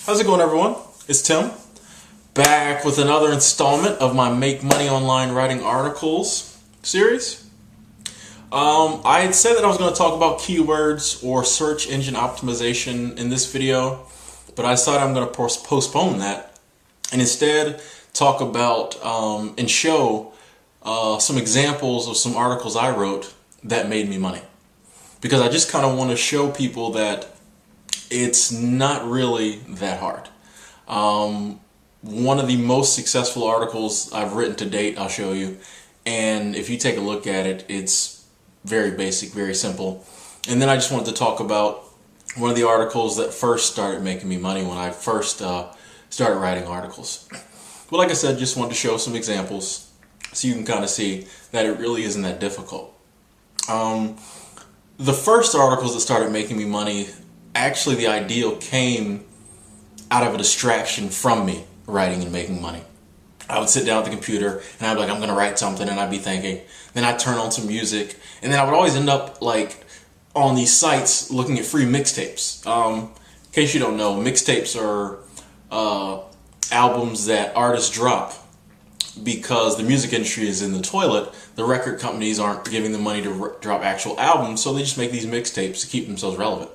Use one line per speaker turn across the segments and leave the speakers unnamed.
How's it going, everyone? It's Tim, back with another installment of my Make Money Online Writing Articles series. I had said that I was going to talk about keywords or search engine optimization in this video, but I decided I'm going to postpone that and instead talk about and show some examples of some articles I wrote that made me money. Because I just kind of want to show people that it's not really that hard. One of the most successful articles I've written to date, I'll show you. And if you take a look at it, it's very basic, very simple. And then I just wanted to talk about one of the articles that first started making me money when I first started writing articles. But like I said, just wanted to show some examples so you can kind of see that it really isn't that difficult. The first articles that started making me money, actually the idea came out of a distraction from me writing and making money. I would sit down at the computer and I'd be like, I'm going to write something, and I'd be thinking. Then I'd turn on some music, and then I would always end up like on these sites looking at free mixtapes. In case you don't know, mixtapes are albums that artists drop because the music industry is in the toilet. The record companies aren't giving them money to drop actual albums, so they just make these mixtapes to keep themselves relevant.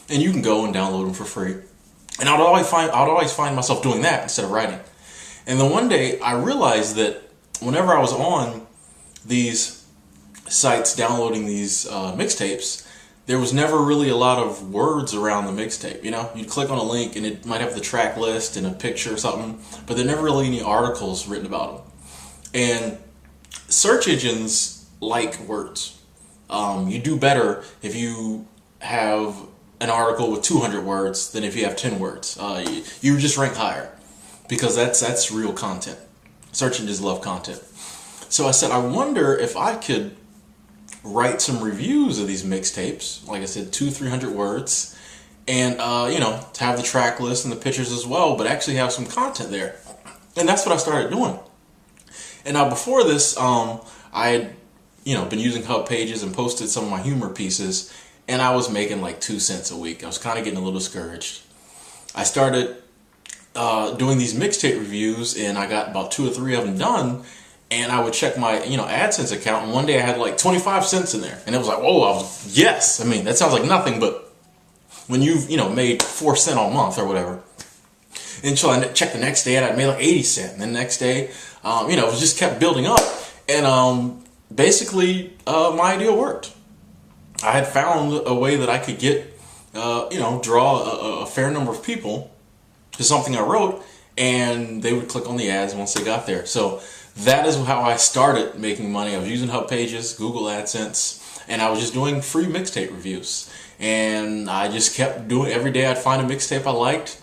And you can go and download them for free. And I'd always find myself doing that instead of writing. And then one day I realized that whenever I was on these sites downloading these mixtapes, there was never really a lot of words around the mixtape. You know, you'd click on a link and it might have the track list and a picture or something, but there never really any articles written about them. And search engines like words. You do better if you have an article with 200 words than if you have 10 words. You just rank higher because that's real content. Search engines love content. So I said, I wonder if I could write some reviews of these mixtapes, like I said, 200-300 words, and to have the track list and the pictures as well, but actually have some content there. And that's what I started doing. And now before this, I had been using Hub Pages and posted some of my humor pieces, and I was making like 2 cents a week. I was kind of getting a little discouraged. I started doing these mixtape reviews, and I got about 2 or 3 of them done. And I would check my AdSense account, and one day I had like 25 cents in there, and it was like, whoa! Yes. I mean, that sounds like nothing, but when you've made 4 cents all month or whatever, and so I checked the next day, and I'd made like 80 cents. And then the next day, it just kept building up, and basically my idea worked. I had found a way that I could get, draw a fair number of people to something I wrote, and they would click on the ads once they got there. So that is how I started making money. I was using Hub Pages, Google AdSense, and I was just doing free mixtape reviews. And I just kept doing, every day I'd find a mixtape I liked,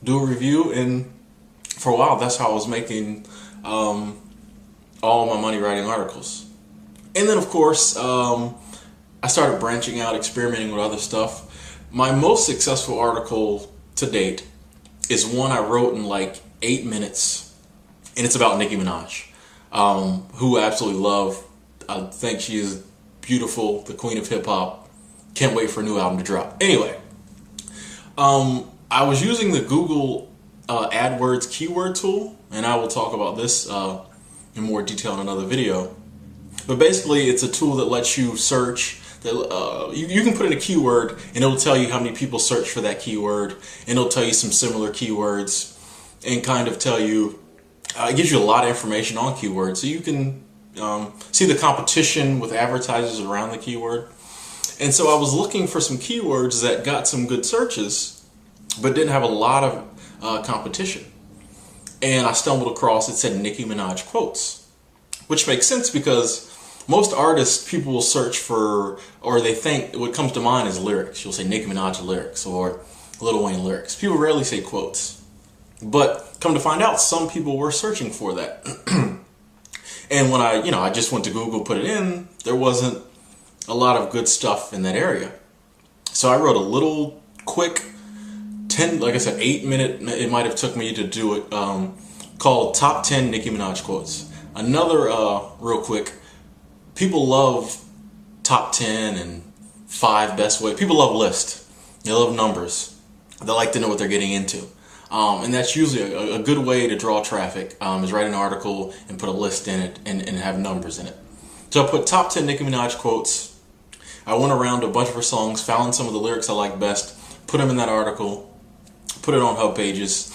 do a review, and for a while that's how I was making all my money writing articles. And then of course, I started branching out, experimenting with other stuff. My most successful article to date is one I wrote in like 8 minutes, and it's about Nicki Minaj, who I absolutely love. I think she is beautiful, the queen of hip hop. Can't wait for a new album to drop. Anyway, I was using the Google AdWords keyword tool, and I will talk about this in more detail in another video. But basically, it's a tool that lets you search. You can put in a keyword, and it'll tell you how many people search for that keyword, and it'll tell you some similar keywords, and kind of tell you. It gives you a lot of information on keywords, so you can see the competition with advertisers around the keyword. And so I was looking for some keywords that got some good searches, but didn't have a lot of competition. And I stumbled across, it said Nicki Minaj quotes, which makes sense because most artists, people will search for, or they think what comes to mind is lyrics. You'll say Nicki Minaj lyrics or Lil Wayne lyrics. People rarely say quotes. But come to find out, some people were searching for that. And when I just went to Google, put it in, there wasn't a lot of good stuff in that area. So I wrote a little quick 8 minute, it might have took me to do it, called Top 10 Nicki Minaj Quotes. Another real quick, people love top 10 and 5 best ways. People love lists. They love numbers. They like to know what they're getting into. And that's usually a good way to draw traffic, is write an article and put a list in it and have numbers in it. So I put top 10 Nicki Minaj quotes. I went around to a bunch of her songs, found some of the lyrics I liked best, put them in that article, put it on Hub Pages,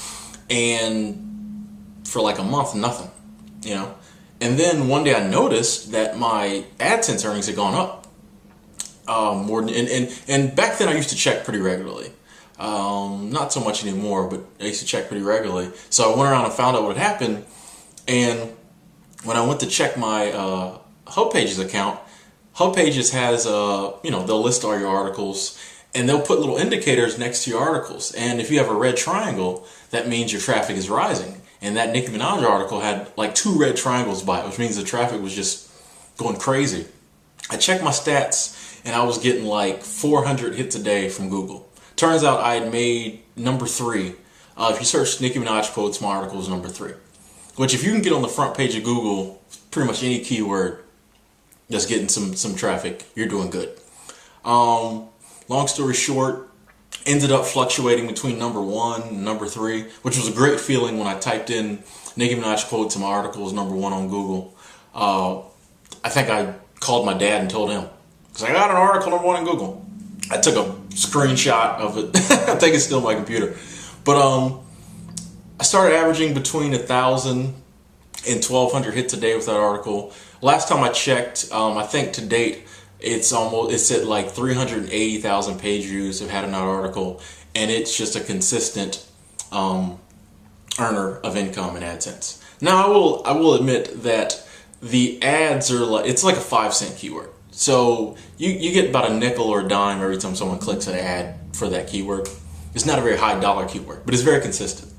and for like a month, nothing, you know. And then one day I noticed that my AdSense earnings had gone up more than, and back then I used to check pretty regularly. Not so much anymore, but I used to check pretty regularly. So I went around and found out what had happened, and when I went to check my Hub Pages account, Hub Pages has, they'll list all your articles, and they'll put little indicators next to your articles. And if you have a red triangle, that means your traffic is rising. And that Nicki Minaj article had like 2 red triangles by it, which means the traffic was just going crazy. I checked my stats, and I was getting like 400 hits a day from Google. Turns out I had made number 3. If you search Nicki Minaj quotes, my article is number 3. Which, if you can get on the front page of Google, pretty much any keyword that's getting some traffic, you're doing good. Long story short, ended up fluctuating between number 1 and number 3, which was a great feeling when I typed in Nicki Minaj quotes and my article was number 1 on Google. I think I called my dad and told him, because I got an article number 1 on Google. I took a screenshot of it. I think it's still on my computer. But I started averaging between 1,000 and 1,200 hits a day with that article. Last time I checked, I think to date, it's at like 380,000 page views have had in that article, and it's just a consistent earner of income in AdSense. Now I will admit that the ads are it's like a 5-cent keyword. So you get about a nickel or a dime every time someone clicks an ad for that keyword. It's not a very high dollar keyword, but it's very consistent.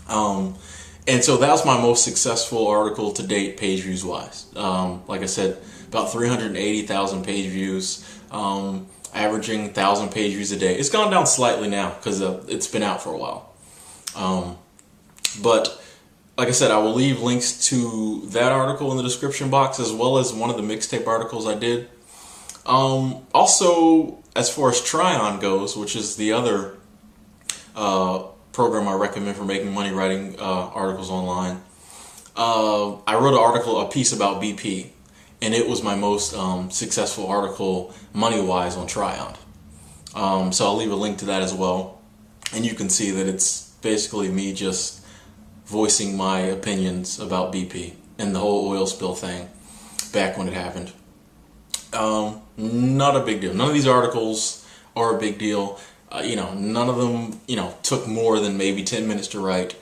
And so that was my most successful article to date, page views wise. Like I said, about 380,000 page views, averaging 1,000 page views a day. It's gone down slightly now because it's been out for a while. But like I said, I will leave links to that article in the description box, as well as one of the mixtape articles I did. Also, as far as Tryon goes, which is the other program I recommend for making money writing articles online, I wrote a piece about BP, and it was my most successful article money-wise on Tryon. So I'll leave a link to that as well, and you can see that it's basically me just voicing my opinions about BP and the whole oil spill thing back when it happened. Not a big deal. None of these articles are a big deal. None of them, took more than maybe 10 minutes to write,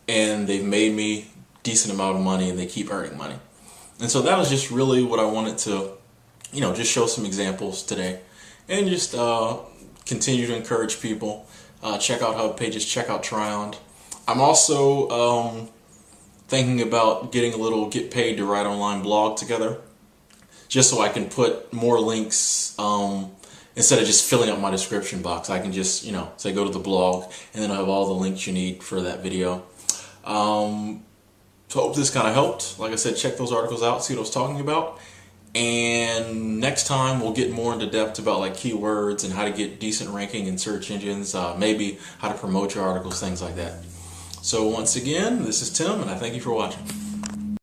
and they've made me a decent amount of money, and they keep earning money. And so that was just really what I wanted to, just show some examples today, and just continue to encourage people. Check out Hub Pages, check out Tryon. I'm also thinking about getting a little Get Paid to Write Online blog together, just so I can put more links. Instead of just filling up my description box, I can just, say go to the blog, and then I have all the links you need for that video. So I hope this kind of helped. Like I said, check those articles out, see what I was talking about. And next time we'll get more into depth about like keywords and how to get decent ranking in search engines, maybe how to promote your articles, things like that. So once again, this is Tim, and I thank you for watching.